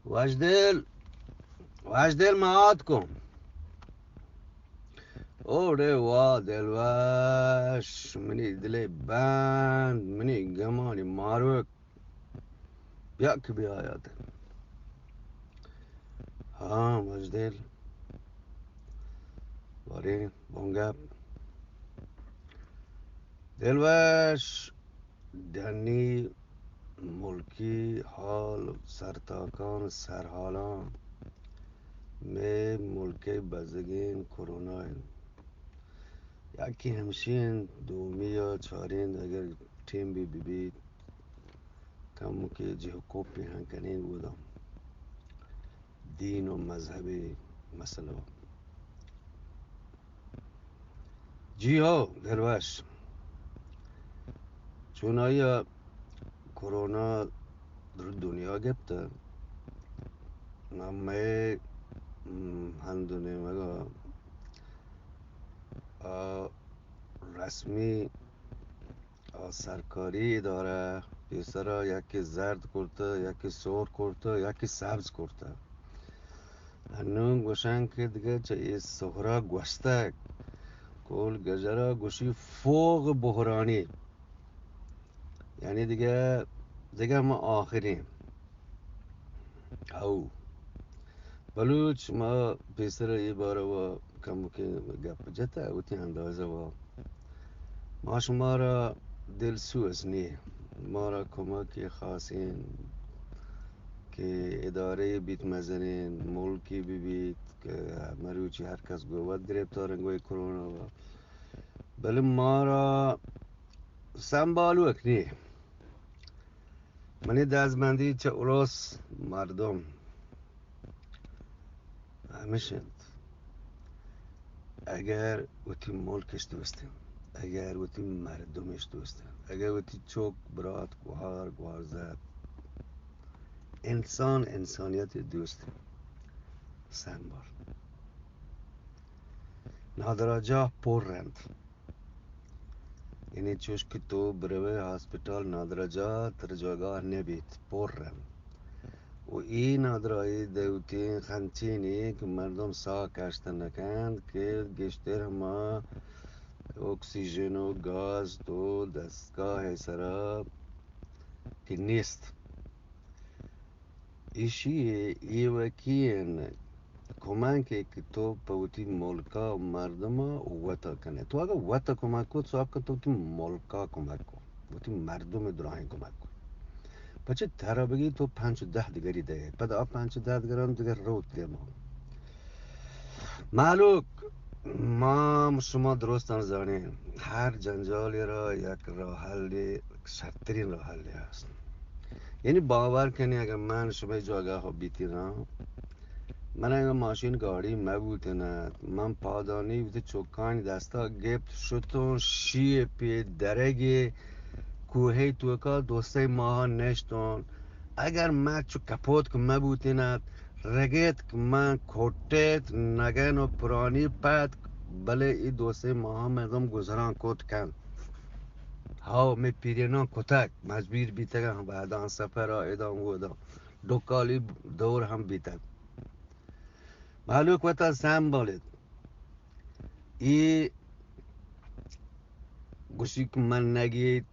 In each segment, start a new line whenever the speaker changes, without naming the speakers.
وجدل وجدل معاد کن اوره وا دلوش منی دلی بند منی گمانی ماروک بیا که بیا آیاده ها وجدل باری بونگب دلوش دنی ملکی حال سرتاکان سرحالان می ملکی بزگین کرونا یکی همشین دومی یا چارین اگر تیم بی بی کمو که جه کوپی هنکنین بودم دین و مذهبی مسئله جی ها دلوش چون آیا کرونا در دنیا گفته نمه هندونه مگا رسمی سرکاری داره پیسرا یکی زرد کرده یکی سور کرده یکی سبز کرده هنون گوشن که دیگه چه ای سهرا گوشته کل گجرا گوشی فوق بحرانی یعنی دیگه ما آخرین او بلوچ ما پیسر ای باره و کمو که گپ جته اوتی اندازه و ما شما را دل سوز نی ما را کمک خاصین که اداره بیت مزنین ملکی ببید که مروچی هر کس گوید گرفتار انگوی کرونا و بله ما را سنبالو اکنی منی دزمندی چه اراس مردم همشند اگر وتی ملکش دوستن اگر وتی مردمش دوستن اگر وتی چوک برات گوهار زد انسانیت دوست سنبال نادراجا پرند یعنی چوش که تو بروه هاسپیتال نادراجا تر جاگاه نبید پرند و این نادرایی دوتین خنچینی که مردم سا کشتن نکند که گشتر ما اکسیژن و گاز تو دستگاه سرا که نیست ایشی ایوکین کمکی که تو پوتی ملکا و مردم وطا کنه تو اگه وطا کمک کن صاحب کن تو ملکا کمک کن وطی مردم دراهی کمک کن بچه ترا بگی تو 5-10 دیگری ده بعد 5-10 دیگران دیگر روت ده معلوم ما شما درست زانیم هر جنجالی را یک راه حل سخت‌ترین راه حلی هست یعنی باور کنی اگر من شما جاگه ها بیتی را من اگر ماشین گاڑی مبوده نه من پادانی بوده چوکانی دستا گفت شتون شیه پی درگی کوهی توکا دوسته ماها نشتون اگر من چو کپوت که مبوده نه رگت که من کتت نگن و پرانی پد بله ای دوسته ماها مردم گذران کت کن ها می پیرینان کتک مجبور بیتگه هم بعدان سفر ها ادام بودم دوکالی دور هم بیتگ معلوم وقتا سنبالید ای گوشی که من نگید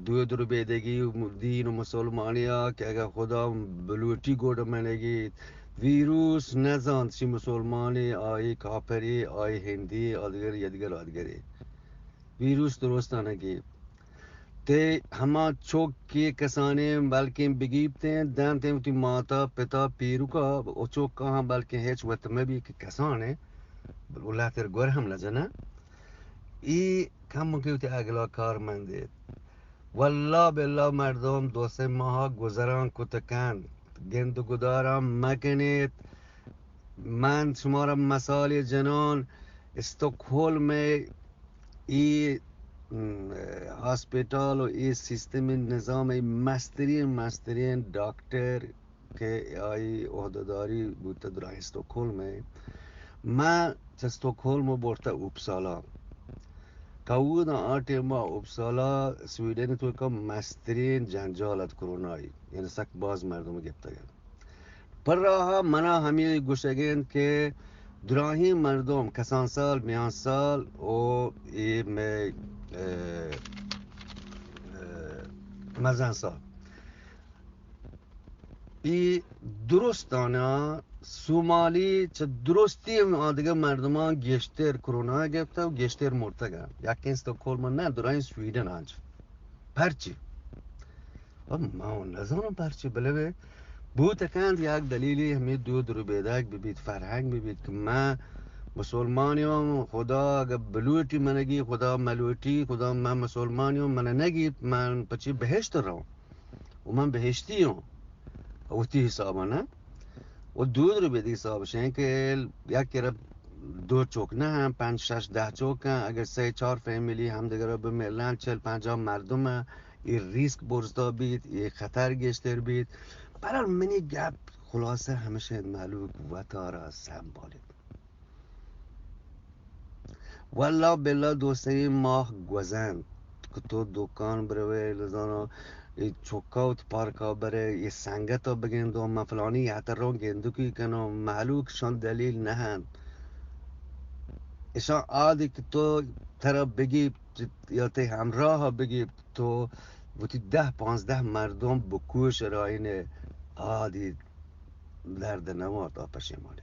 دو بیدگی دین و مسلمانی ها که اگر خدا بلوٹی گوڑ من نگید ویروس نزاند چی مسلمانی آی کافری آی هندی آدگری ویروس درست نگید تے ہما چوک کے کسانے بلکہ بگیبتے ہیں دانتے ہیں ماتا پتا پیرو کا او چوک کہاں بلکہ ہیچ وقت میں بھی کسانے اللہ تر گور ہم لجنا ای کم مکیوتی اگلا کار مندے والله بالله مردم دو سه ماه گذران کتکن گند و گدارم مکنید من شما را مثال جنان استکهلم ای هاسپیتال و این سیستم نظام مسترین دکتر که آی عهدهداری بوده در استکهلم من استکهلم برده اوپسالا کود آتی ما اوپسالا سویدن تو که مسترین جنجالت کرونایی یعنی سک باز مردم گفته گرد پر راه منا همی گوشگین که دراهی مردم کسان سال میان سال و مزن سال ای درستانه سومالی چه درستی آدگه مردمان گشتر کرونا گرفته و گشتر مرتگه یکی استکهلم نه دراهی سویدن آنچ پرچی ما نزانم پرچی بله بود کند یک دلیلی همین دو بیدک ببید فرهنگ ببید که من مسلمانیم خدا اگه بلوٹی منگی خدا ملوٹی خدا من مسلمانیم من نگی من پچی بهشت رو و من بهشتیم و تی حسابه نه و رو بدی حسابشه که یک کره دو چوک نه هم 5 6 10 چوک اگر 3 4 فامیلی هم دیگه رو بمیرن 40 50 مردم این ریسک برزدا بید این خطر گشتر بید برای منی گپ خلاصه همیشه ملوک و تارا سنبالید والله بالله دوستی ماه گوزن که تو دکان بروی لزانا چوکاوت پارکا بره یه سنگتا بگندو من فلانی یعتر رو گندو که کنو معلوک شان دلیل نهند ایشان عادی که تو ترا بگی یا تی همراه بگی تو وقتی 10 15 مردم بکوش را اینه عادی درد نماد آپشیمانی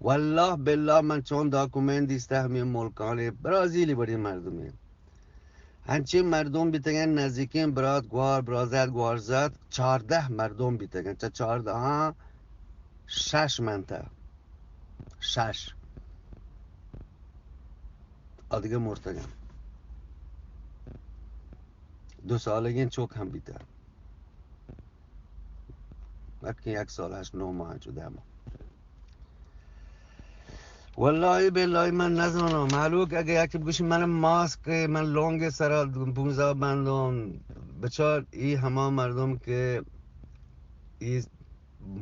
والله بالله من چون داکومنت دیسته همین ملکان برازیلی بودی مردمی هنچین مردم بیتگن نزدیکین براد گوار برازد گوارزد 14 مردم بیتگن چه 14 ها 6 منطقه 6 آدیگه مرتگن 2 سالگین چوک هم بیتر وقتی 1 سال 8 9 ماه شده اما والله بالله من نزانم معلوک اگه یکی بگوشی من ماسک من لونگ سرا 15 بندم بچار ای همه مردم که ای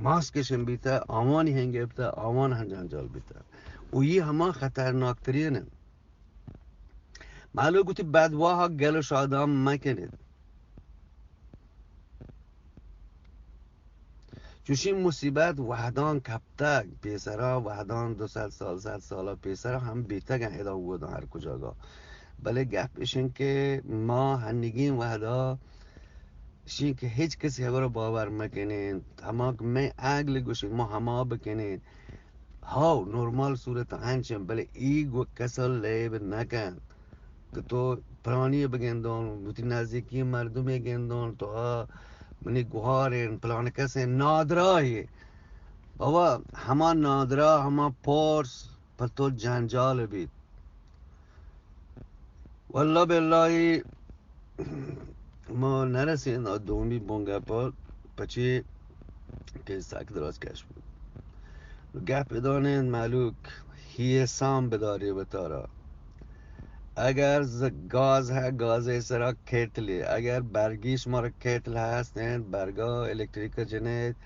ماسکشن بیته آمانی هنگه بیته آمان هنجانجال بیته و ای همه خطرناکترینه معلوم گوتی بدواها گلش آدم مکنید چوشین مصیبت وحدان کپتک پیسرها وحدان 200 سال 100 سالا پیسرها هم بیتگن ادا بودن هر کجاگا بله گپش این که ما هنگین وحدا شین که هیچ کسی هوا رو باور مکنین اما من عقل گوشین ما همه بکنین ها نرمال صورت هنچن بله ایگو کسا لیب نکن که تو پلانی بگندون بوتی نزدیکی مردمی گندون تو ها منی گوهارین پلان کسی نادرایی بابا همه نادرا همه پرس پر تو جنجال بید والله بالله ما نرسیم دومی بونگا پا پچی که سک دراز کش بود گپ بدانین ملوک هی سام بداری بتارا اگر گاز ها گاز سرا کتلی اگر برگیش مارا کتل هستن برگا الکتریک جنید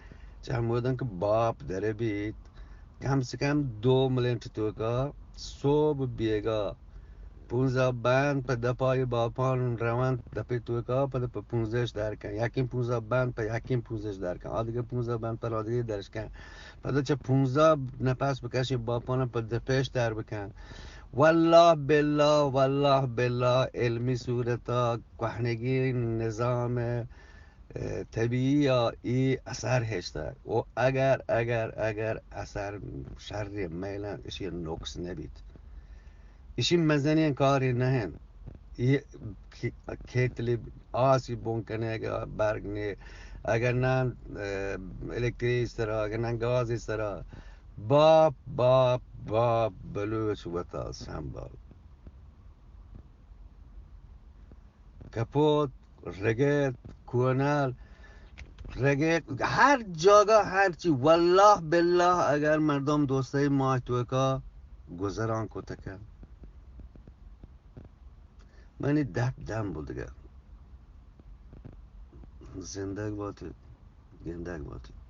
چه بودن که باب داره بید کم سے کم 2 میلیون توکا صبح بیگا 15 بند په دپای باپان روان دپی توکا په 15 در کن یکیم 15 بند په یکیم 15 در کن آدیگه 15 بند پر آدیگه درش کن په چه 15 نفس بکشی باپان په دپیش در بکن والله بالله علمی صورتا کهنگی نظام طبیعی یا ای اثر هشته و اگر اثر شر میلن اشی نقص نبید اشی مزنی کاری نهن ای کتلی آسی بونکنه اگر برگ نه اگر نه الکتریک سرا اگر نه گاز سرا باب بلوچ و تا سنبال کپوت رگت کونال رگت هر جاگا هرچی والله بالله اگر مردم دوسته ماه توکا گذران کتکن منی دم بود دیگه زندگ باتید گندگ باتید